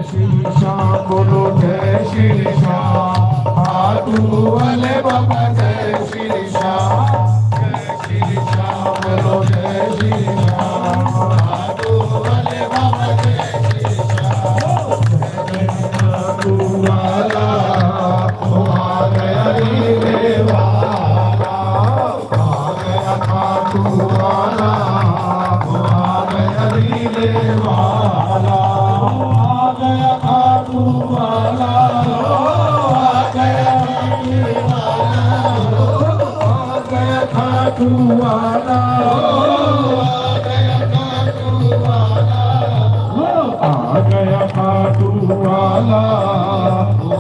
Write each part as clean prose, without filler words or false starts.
श्री श्याम बोलो जय श्री श्याम। हाथू वाले बाबा जय श्री श्याम। जय श्री श्याम बोलो जय श्री श्याम। हाथू वाले बाबा जय श्री श्याम। हाथू वाला आ गया रे वाला, आ गया हाथू वाला, आ गया रे वाला, आ गया खाटू वाला, आ गया रे वाला, आ गया खाटू वाला, आ गया खाटू वाला, आ गया खाटू वाला,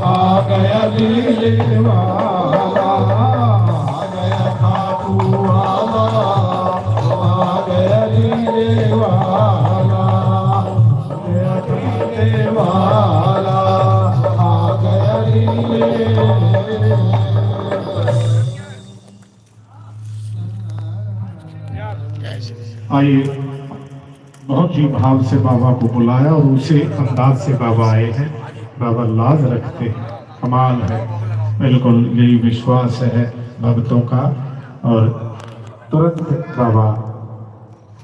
आ गया लीले वाला, आ गया खाटू वाला, आ गया लीले वाला, लीले वाला, आ गया लीले। आइए, बहुत ही भाव से बाबा को बुलाया और उसे अंदाज से बाबा आए हैं। बाबा लाज रखते हैं, कमाल है, बिल्कुल यही विश्वास है भक्तों का। और तुरंत बाबा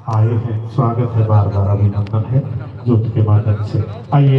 आए हैं, स्वागत है, बार बार अभिनंदन है जोत के माध्यम से। आइए।